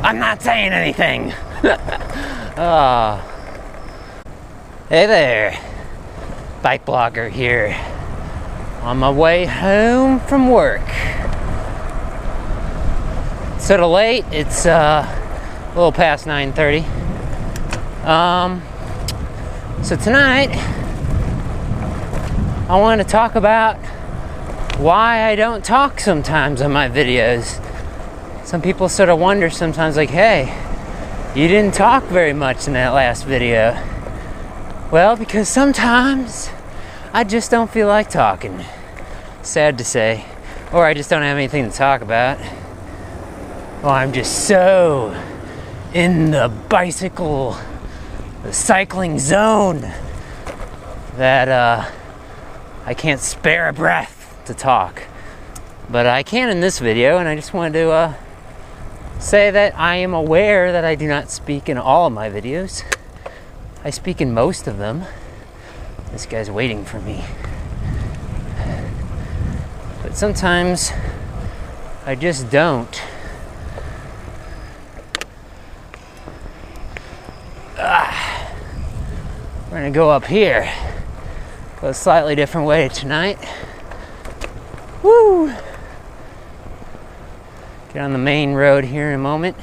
I'm not saying anything. Hey there, BikeBlogger here. On my way home from work. It's sort of late. It's a little past 9:30. So tonight, I want to talk about why I don't talk sometimes on my videos. Some people sort of wonder sometimes, like, hey, you didn't talk very much in that last video. Well, because sometimes I just don't feel like talking. Sad to say. Or I just don't have anything to talk about. Or I'm just so in the cycling zone that I can't spare a breath to talk. But I can in this video, and I just wanted to say that I am aware that I do not speak in all of my videos. I speak in most of them. This guy's waiting for me. But sometimes I just don't. We're gonna go up here. Go a slightly different way tonight. Woo! Get on the main road here in a moment.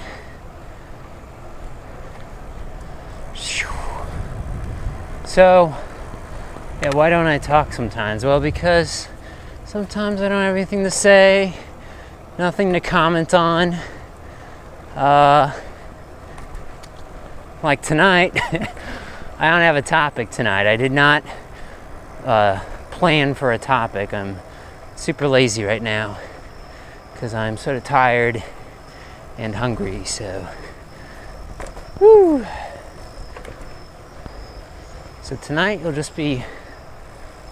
So, yeah, why don't I talk sometimes? Well, because sometimes I don't have anything to say, nothing to comment on. Like tonight, I don't have a topic tonight. I did not plan for a topic. I'm super lazy right now because I'm sort of tired and hungry, so. Woo! So tonight you'll just be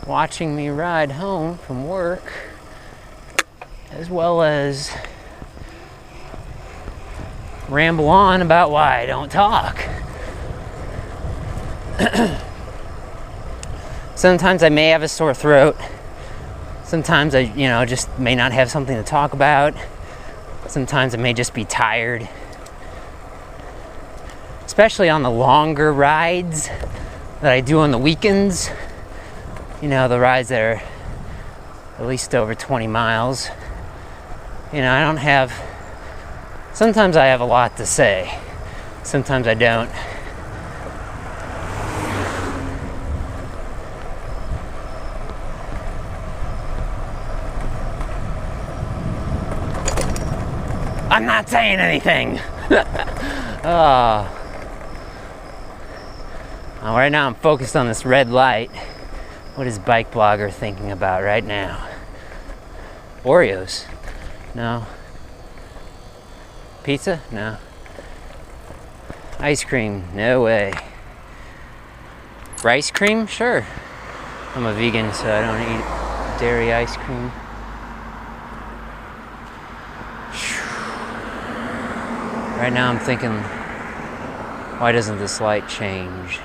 watching me ride home from work, as well as ramble on about why I don't talk. Sometimes I may have a sore throat. Sometimes I, just may not have something to talk about. Sometimes I may just be tired. Especially on the longer rides that I do on the weekends. The rides that are at least over 20 miles. I don't have... Sometimes I have a lot to say. Sometimes I don't. I'm not saying anything. Right now I'm focused on this red light. What is BikeBlogger thinking about right now? Oreos? No. Pizza? No. Ice cream? No way. Rice cream? Sure. I'm a vegan, so I don't eat dairy ice cream. Right now I'm thinking, why doesn't this light change?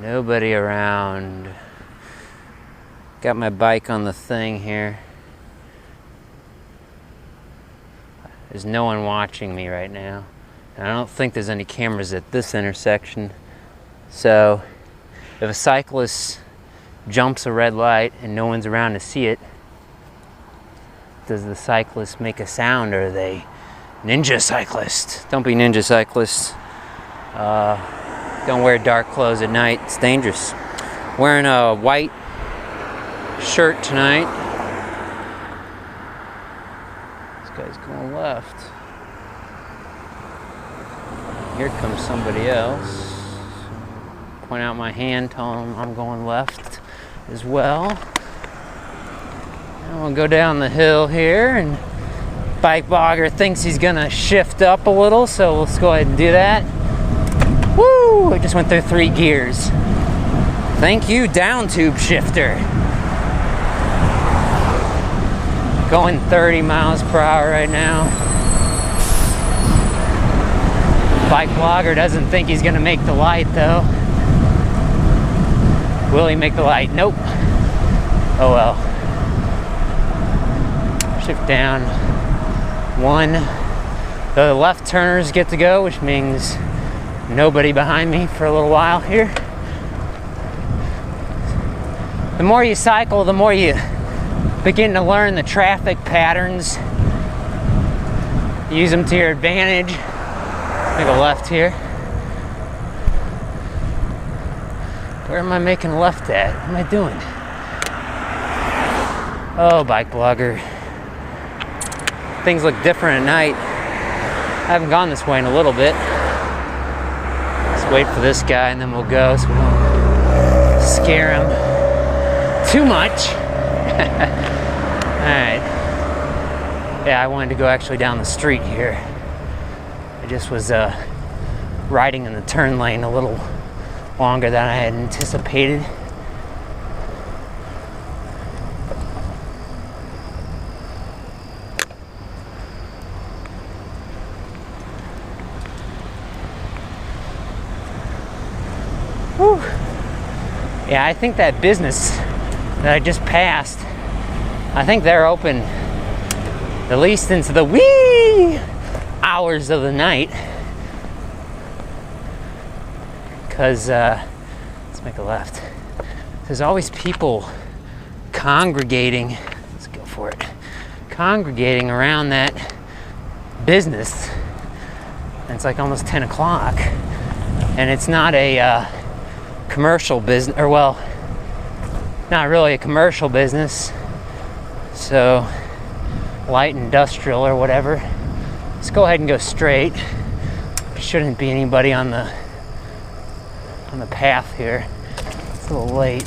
Nobody around. Got my bike on the thing here. There's no one watching me right now. And I don't think there's any cameras at this intersection. So if a cyclist jumps a red light and no one's around to see it, does the cyclist make a sound, or are they ninja cyclists? Don't be ninja cyclists. Don't wear dark clothes at night. It's dangerous. Wearing a white shirt tonight. This guy's going left. Here comes somebody else. Point out my hand, tell him I'm going left as well. We'll go down the hill here, and BikeBlogger thinks he's gonna shift up a little, so let's go ahead and do that. Woo! I just went through 3 gears. Thank you, down tube shifter. Going 30 miles per hour right now. BikeBlogger doesn't think he's gonna make the light though. Will he make the light? Nope. Oh well. Shift down. The left turners get to go, which means nobody behind me for a little while here. The more you cycle, the more you begin to learn the traffic patterns. Use them to your advantage. Make a left here. Where am I making a left at? What am I doing? Oh, BikeBlogger. Things look different at night. I haven't gone this way in a little bit. Let's wait for this guy and then we'll go so we don't scare him too much. Alright. Yeah, I wanted to go actually down the street here. I just was riding in the turn lane a little longer than I had anticipated. Whew. Yeah, I think that business that I just passed, I think they're open at least into the wee hours of the night. Because, let's make a left. There's always people congregating, let's go for it, congregating around that business. And it's like almost 10 o'clock. And it's not a commercial business, or well, not really a commercial business. So, light industrial or whatever. Let's go ahead and go straight. There shouldn't be anybody on the path here. It's a little late.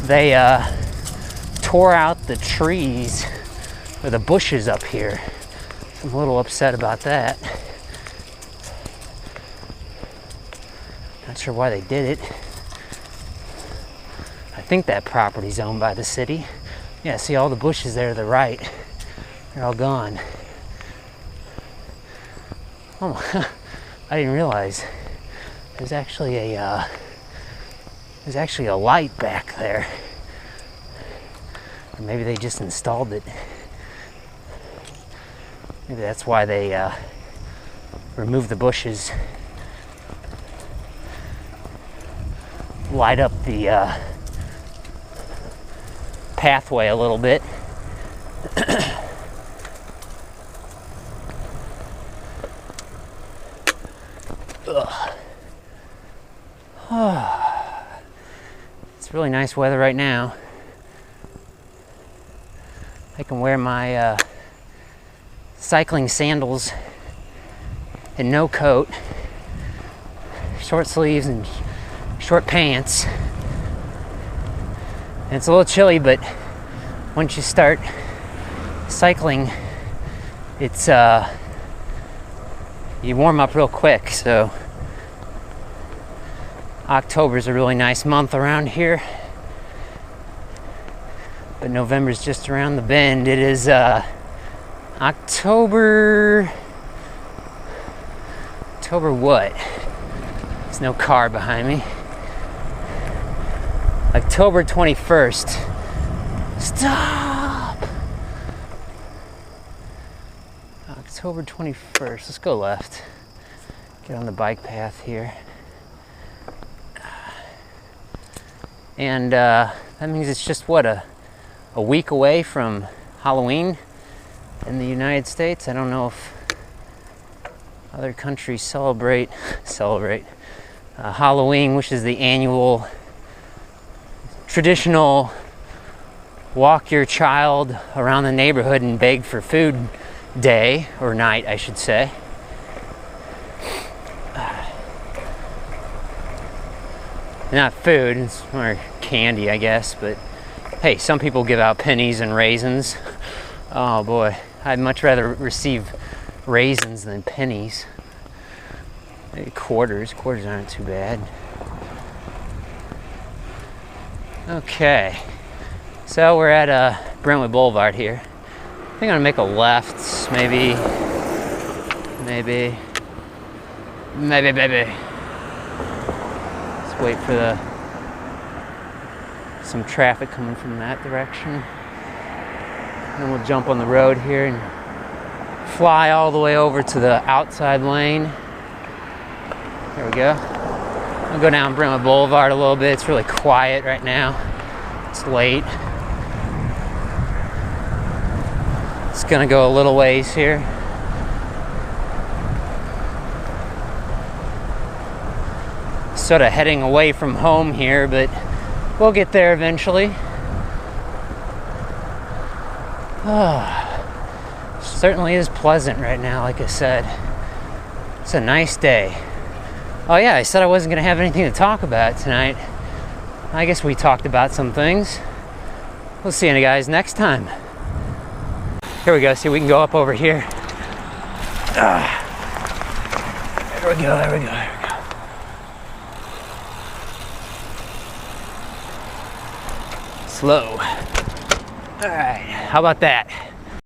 They tore out the trees or the bushes up here. I'm a little upset about that. Not sure why they did it. I think that property's owned by the city. Yeah, see all the bushes there to the right. They're all gone. Oh, I didn't realize there's actually a light back there. Or maybe they just installed it. Maybe that's why they removed the bushes. Light up the pathway a little bit. It's really nice weather right now. I can wear my cycling sandals and no coat, short sleeves and short pants. And it's a little chilly, but once you start cycling, it's you warm up real quick. So October's a really nice month around here, but November's just around the bend. It is October what? There's no car behind me. October 21st. Stop! October 21st. Let's go left. Get on the bike path here. And that means it's just, what, a week away from Halloween in the United States. I don't know if other countries celebrate Halloween, which is the annual traditional walk your child around the neighborhood and beg for food day, or night, I should say. Not food, it's more candy, I guess, but hey, some people give out pennies and raisins. Oh boy, I'd much rather receive raisins than pennies. Maybe quarters aren't too bad. Okay, so we're at Brentwood Boulevard here. I think I'm gonna make a left, maybe. Let's wait for some traffic coming from that direction. Then we'll jump on the road here and fly all the way over to the outside lane. There we go. I'll go down Brentwood Boulevard a little bit. It's really quiet right now. It's late. It's gonna go a little ways here. Sort of heading away from home here, but we'll get there eventually. Certainly is pleasant right now, like I said. It's a nice day. Oh yeah, I said I wasn't going to have anything to talk about tonight. I guess we talked about some things. We'll see you guys next time. Here we go, see, we can go up over here. There we go, there we go, there we go. Slow. All right, how about that?